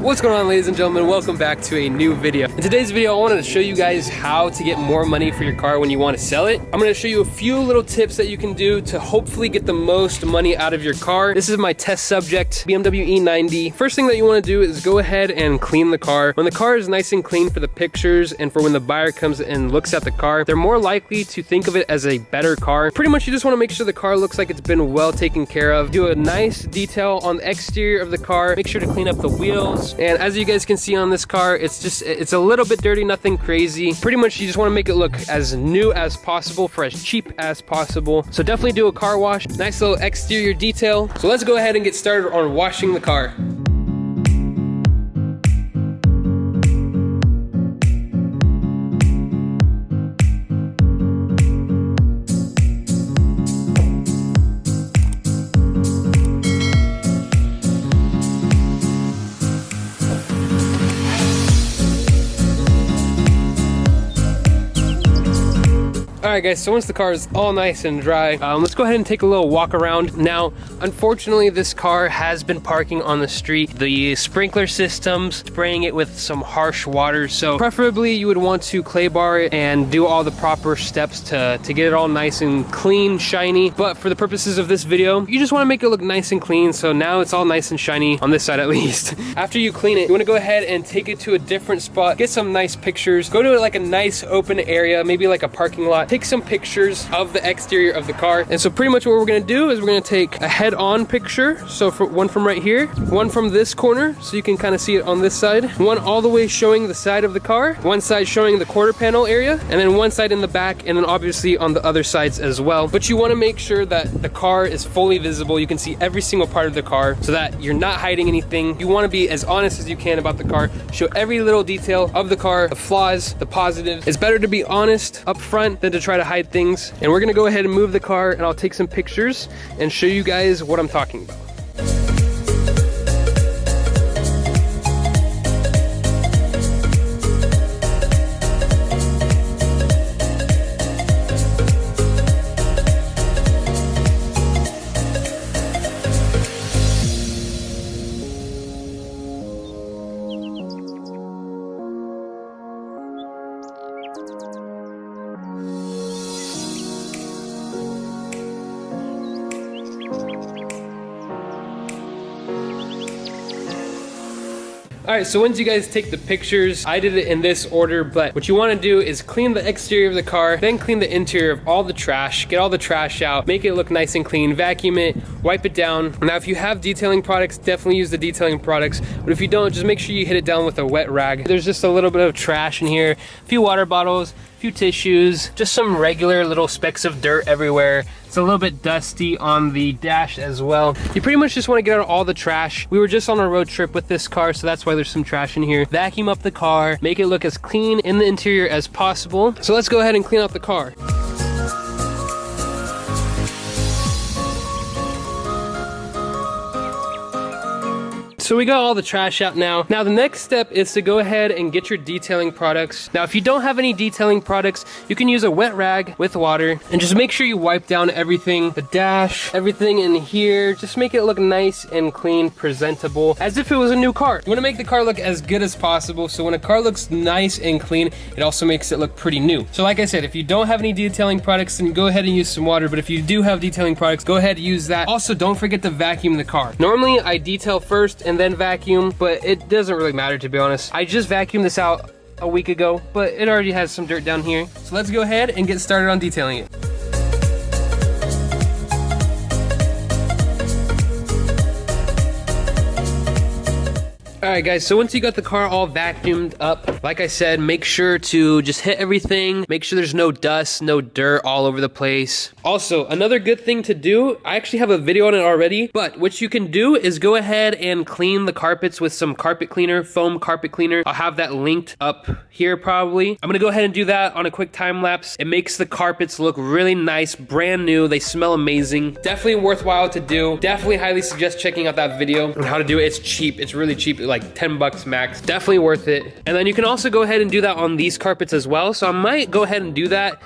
What's going on, ladies and gentlemen? Welcome back to a new video. In today's video, I wanted to show you guys how to get more money for your car when you want to sell it. I'm going to show you a few little tips that you can do to hopefully get the most money out of your car. This is my test subject, BMW E90. First thing that you want to do is go ahead and clean the car. When the car is nice and clean for the pictures and for when the buyer comes and looks at the car, they're more likely to think of it as a better car. Pretty much you just want to make sure the car looks like it's been well taken care of. Do a nice detail on the exterior of the car. Make sure to clean up the wheels. And as you guys can see on this car, it's a little bit dirty, nothing crazy. Pretty much you just want to make it look as new as possible for as cheap as possible. So definitely do a car wash. Nice little exterior detail. So let's go ahead and get started on washing the car. Alright guys, so once the car is all nice and dry, let's go ahead and take a little walk around. Now, unfortunately, this car has been parking on the street. The sprinkler system's spraying it with some harsh water, so preferably you would want to clay bar it and do all the proper steps to get it all nice and clean, shiny. But for the purposes of this video, you just want to make it look nice and clean, so now it's all nice and shiny on this side at least. After you clean it, you want to go ahead and take it to a different spot, get some nice pictures, go to like a nice open area, maybe like a parking lot, take some pictures of the exterior of the car. And so pretty much what we're going to do is we're going to take a head-on picture, so one from right here, one from this corner so you can kind of see it on this side, one all the way showing the side of the car, one side showing the quarter panel area, and then one side in the back, and then obviously on the other sides as well. But you want to make sure that the car is fully visible. You can see every single part of the car so that you're not hiding anything. You want to be as honest as you can about the car, show every little detail of the car, the flaws, the positives. It's better to be honest up front than to try to hide things. And we're gonna go ahead and move the car, and I'll take some pictures and show you guys what I'm talking about. Alright, so once you guys take the pictures, I did it in this order, but what you want to do is clean the exterior of the car, then clean the interior of all the trash, get all the trash out, make it look nice and clean, vacuum it, wipe it down. Now if you have detailing products, definitely use the detailing products, but if you don't, just make sure you hit it down with a wet rag. There's just a little bit of trash in here, a few water bottles, a few tissues, just some regular little specks of dirt everywhere. It's a little bit dusty on the dash as well. You pretty much just want to get out all the trash. We were just on a road trip with this car, so that's why there's some trash in here. Vacuum up the car, make it look as clean in the interior as possible. So let's go ahead and clean out the car. So we got all the trash out now. Now the next step is to go ahead and get your detailing products. Now if you don't have any detailing products, you can use a wet rag with water and just make sure you wipe down everything, the dash, everything in here. Just make it look nice and clean, presentable, as if it was a new car. You want to make the car look as good as possible, so when a car looks nice and clean, it also makes it look pretty new. So like I said, if you don't have any detailing products, then go ahead and use some water, but if you do have detailing products, go ahead and use that. Also, don't forget to vacuum the car. Normally I detail first and then vacuum, but it doesn't really matter, to be honest. I just vacuumed this out a week ago, but it already has some dirt down here. So let's go ahead and get started on detailing it. Alright guys, so once you got the car all vacuumed up, like I said, make sure to just hit everything, make sure there's no dust, no dirt all over the place. Also, another good thing to do, I actually have a video on it already, but what you can do is go ahead and clean the carpets with some carpet cleaner, foam carpet cleaner. I'll have that linked up here probably. I'm gonna go ahead and do that on a quick time lapse. It makes the carpets look really nice, brand new, they smell amazing. Definitely worthwhile to do. Definitely highly suggest checking out that video on how to do it. It's cheap, it's really cheap, like 10 bucks max. Definitely worth it. And then you can also go ahead and do that on these carpets as well. So I might go ahead and do that.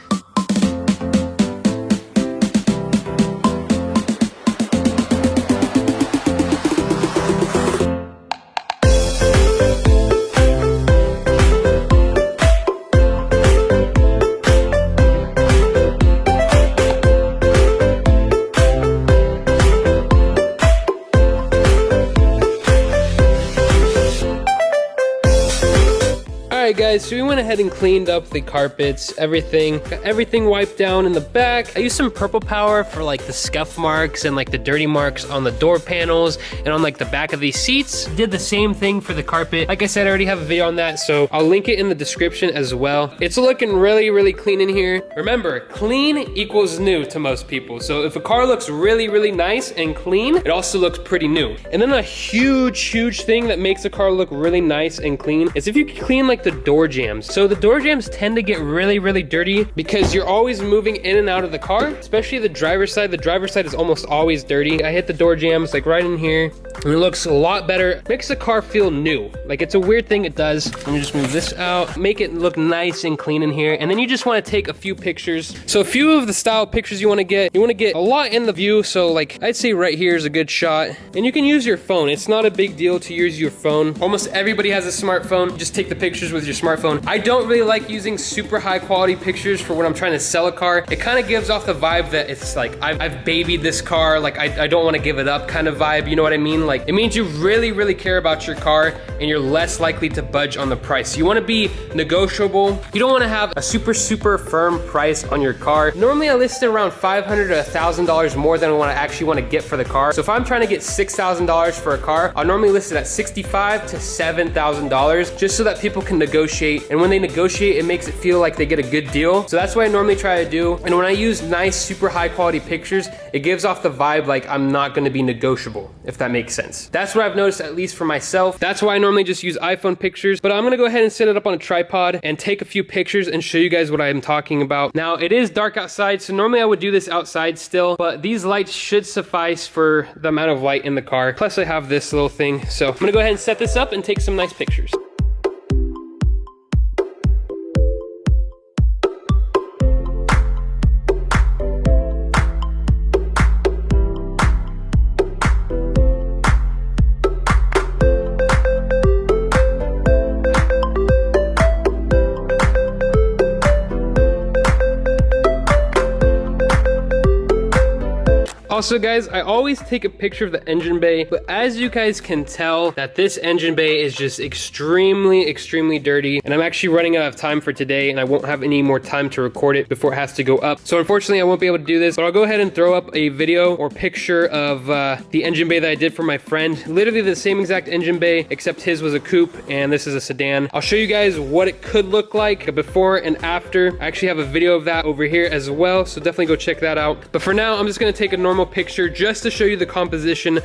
Alright guys, so we went ahead and cleaned up the carpets, everything. Got everything wiped down in the back. I used some Purple Power for like the scuff marks and like the dirty marks on the door panels and on like the back of these seats. Did the same thing for the carpet. Like I said, I already have a video on that, so I'll link it in the description as well. It's looking really, really clean in here. Remember, clean equals new to most people. So if a car looks really, really nice and clean, it also looks pretty new. And then a huge thing that makes a car look really nice and clean is if you clean like the door jambs. So the door jambs tend to get really, really dirty because you're always moving in and out of the car, especially the driver's side. The driver's side is almost always dirty. I hit the door jambs like right in here and it looks a lot better. Makes the car feel new. Like it's a weird thing it does. Let me just move this out, make it look nice and clean in here. And then you just want to take a few pictures. So a few of the style pictures you want to get a lot in the view. So like I'd say right here is a good shot, and you can use your phone. It's not a big deal to use your phone. Almost everybody has a smartphone. Just take the pictures with your smartphone. I don't really like using super high quality pictures for when I'm trying to sell a car. It kind of gives off the vibe that it's like I've babied this car, like I don't want to give it up kind of vibe, you know what I mean? Like it means you really, really care about your car and you're less likely to budge on the price. You want to be negotiable. You don't want to have a super firm price on your car. Normally I list it around $500 to $1,000 more than what I actually want to get for the car. So if I'm trying to get $6,000 for a car, I'll normally list it at $65,000 to $7,000 just so that people can negotiate. And when they negotiate, it makes it feel like they get a good deal. So that's what I normally try to do. And when I use nice, super high quality pictures, it gives off the vibe like I'm not going to be negotiable, if that makes sense. That's what I've noticed, at least for myself. That's why I normally just use iPhone pictures, but I'm going to go ahead and set it up on a tripod and take a few pictures and show you guys what I'm talking about. Now it is dark outside, so normally I would do this outside still, but these lights should suffice for the amount of light in the car. Plus I have this little thing. So I'm gonna go ahead and set this up and take some nice pictures. Also guys, I always take a picture of the engine bay, but as you guys can tell that this engine bay is just extremely dirty, and I'm actually running out of time for today and I won't have any more time to record it before it has to go up. So unfortunately I won't be able to do this, but I'll go ahead and throw up a video or picture of the engine bay that I did for my friend. Literally the same exact engine bay, except his was a coupe and this is a sedan. I'll show you guys what it could look like before and after. I actually have a video of that over here as well, so definitely go check that out. But for now, I'm just gonna take a normal picture just to show you the composition,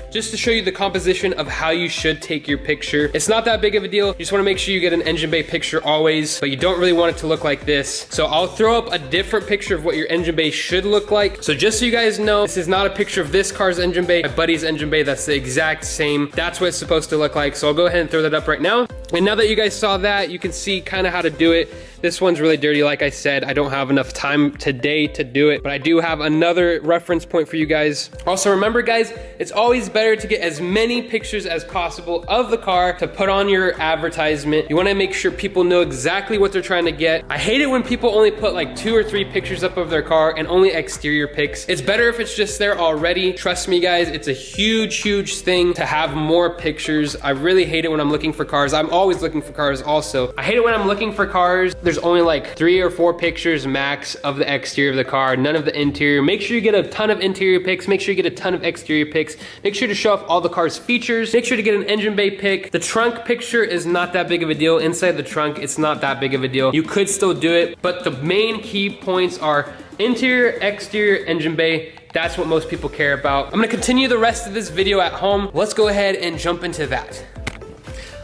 of how you should take your picture. It's not that big of a deal. You just want to make sure you get an engine bay picture always, but you don't really want it to look like this. So I'll throw up a different picture of what your engine bay should look like. So just so you guys know, this is not a picture of this car's engine bay, my buddy's engine bay. That's the exact same. That's what it's supposed to look like. So I'll go ahead and throw that up right now. And now that you guys saw that, you can see kind of how to do it. This one's really dirty. Like I said, I don't have enough time today to do it, but I do have another reference point for you guys. Also remember guys, it's always better to get as many pictures as possible of the car to put on your advertisement. You want to make sure people know exactly what they're trying to get. I hate it when people only put like 2 or 3 pictures up of their car and only exterior pics. It's better if it's just there already. Trust me guys, it's a huge thing to have more pictures. I really hate it when I'm looking for cars. I'm always looking for cars also. I hate it when I'm looking for cars. There's only like 3 or 4 pictures max of the exterior of the car, none of the interior. Make sure you get a ton of interior pics. Make sure you get a ton of exterior pics. Make sure to show off all the car's features. Make sure to get an engine bay pic. The trunk picture is not that big of a deal. Inside the trunk, it's not that big of a deal. You could still do it, but the main key points are interior, exterior, engine bay. That's what most people care about. I'm gonna continue the rest of this video at home. Let's go ahead and jump into that.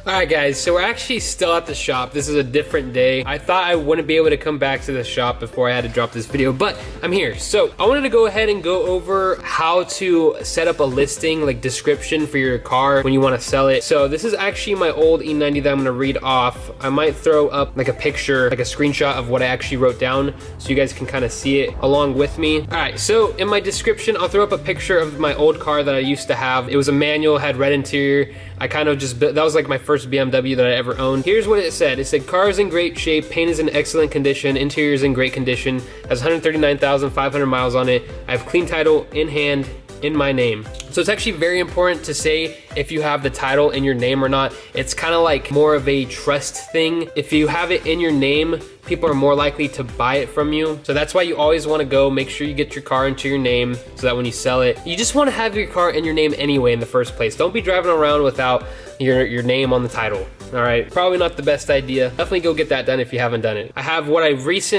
Alright guys, so we're actually still at the shop. This is a different day. I thought I wouldn't be able to come back to the shop before I had to drop this video, but I'm here. So I wanted to go ahead and go over how to set up a listing, like description for your car when you want to sell it. So this is actually my old E90 that I'm gonna read off. I might throw up like a picture, like a screenshot of what I actually wrote down so you guys can kind of see it along with me. Alright, so in my description, I'll throw up a picture of my old car that I used to have. It was a manual, had red interior. I kind of just, that was like my first BMW that I ever owned. Here's what it said. It said, car is in great shape, paint is in excellent condition, interior is in great condition, has 139,500 miles on it. I have clean title in hand, in my name. So it's actually very important to say if you have the title in your name or not. It's kind of like more of a trust thing. If you have it in your name, people are more likely to buy it from you. So that's why you always want to go make sure you get your car into your name so that when you sell it, you just want to have your car in your name anyway in the first place. Don't be driving around without your name on the title. All right, probably not the best idea. Definitely go get that done if you haven't done it. I have what I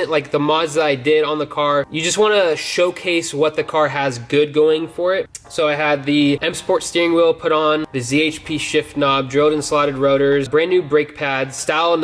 like the mods that I did on the car. You just want to showcase what the car has good going for it. So I had the M Sport steering wheel put on, the ZHP shift knob, drilled and slotted rotors, brand new brake pads, style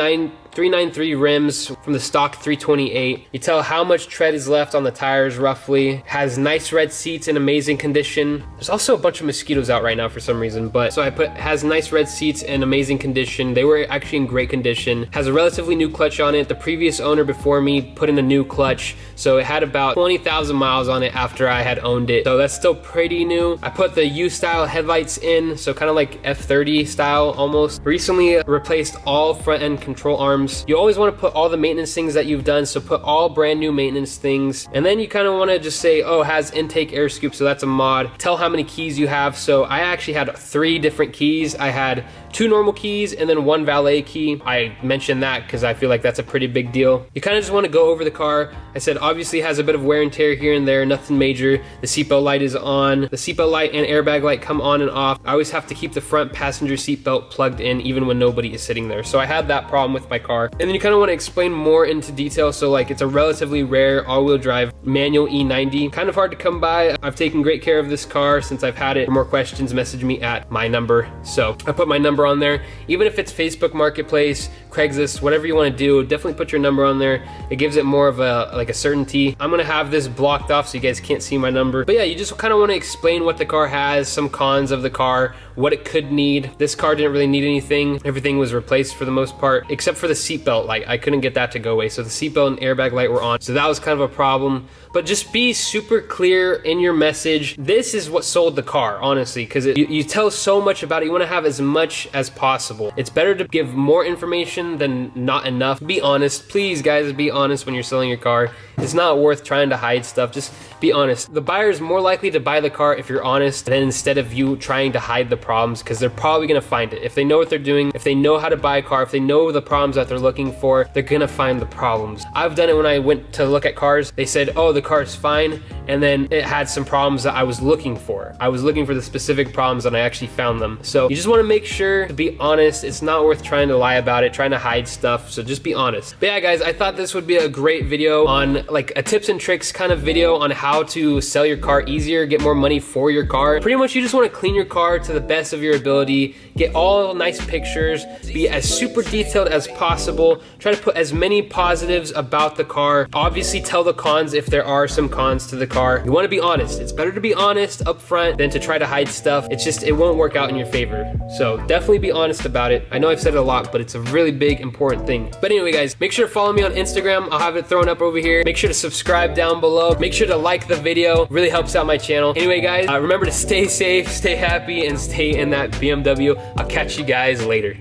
393 rims from the stock 328. You tell how much tread is left on the tires roughly. Has nice red seats in amazing condition. There's also a bunch of mosquitoes out right now for some reason, but so I put has nice red seats in amazing condition. They were actually in great condition. Has a relatively new clutch on it. The previous owner before me put in a new clutch, so it had about 20,000 miles on it after I had owned it. So that's still pretty new. I put the U-style headlights in, so kind of like F30 style almost. Recently replaced all front end control arms. You always want to put all the maintenance things that you've done, so put all brand new maintenance things. And then you kind of want to just say, oh, has intake air scoop, so that's a mod. Tell how many keys you have. So I actually had 3 different keys. I had 2 normal keys and then 1 valet key. I mentioned that because I feel like that's a pretty big deal. You kind of just want to go over the car. I said obviously has a bit of wear and tear here and there, nothing major. The seatbelt light is on. The seatbelt light and airbag light come on and off. I always have to keep the front passenger seatbelt plugged in even when nobody is sitting there. So I had that problem with my car. And then you kind of want to explain more into detail. So like it's a relatively rare all-wheel drive manual E90. Kind of hard to come by. I've taken great care of this car since I've had it. For more questions, message me at my number. So I put my number on there. Even if it's Facebook Marketplace, Craigslist, whatever you want to do, definitely put your number on there. It gives it more of a certainty. I'm gonna have this blocked off so you guys can't see my number. But yeah, you just kind of want to explain what the car has, some cons of the car, what it could need. This car didn't really need anything. Everything was replaced for the most part, except for the seatbelt light. I couldn't get that to go away. So the seatbelt and airbag light were on. So that was kind of a problem. But just be super clear in your message. This is what sold the car, honestly, because you tell so much about it. You want to have as much as possible. It's better to give more information than not enough. Be honest. Please, guys, be honest when you're selling your car. It's not worth trying to hide stuff. Just be honest. The buyer is more likely to buy the car if you're honest than instead of you trying to hide the problems, because they're probably going to find it. If they know what they're doing, if they know how to buy a car, if they know the problems that they're looking for, they're going to find the problems. I've done it when I went to look at cars. They said, oh, the car is fine, and then it had some problems that I was looking for. I was looking for the specific problems and I actually found them. So you just want to make sure to be honest. It's not worth trying to lie about it, trying to hide stuff. So just be honest. But yeah, guys, I thought this would be a great video on like a tips and tricks kind of video on how to sell your car easier, get more money for your car. Pretty much you just want to clean your car to the best of your ability, get all nice pictures, be as super detailed as possible, try to put as many positives about the car. Obviously tell the cons if there are some cons to the car. You want to be honest. It's better to be honest up front than to try to hide stuff. It's just, it won't work out in your favor. So definitely be honest about it. I know I've said it a lot, but it's a really big, important thing. But anyway, guys, make sure to follow me on Instagram. I'll have it thrown up over here. Make sure to subscribe down below. Make sure to like the video. It really helps out my channel. Anyway, guys, remember to stay safe, stay happy, and stay in that BMW. I'll catch you guys later.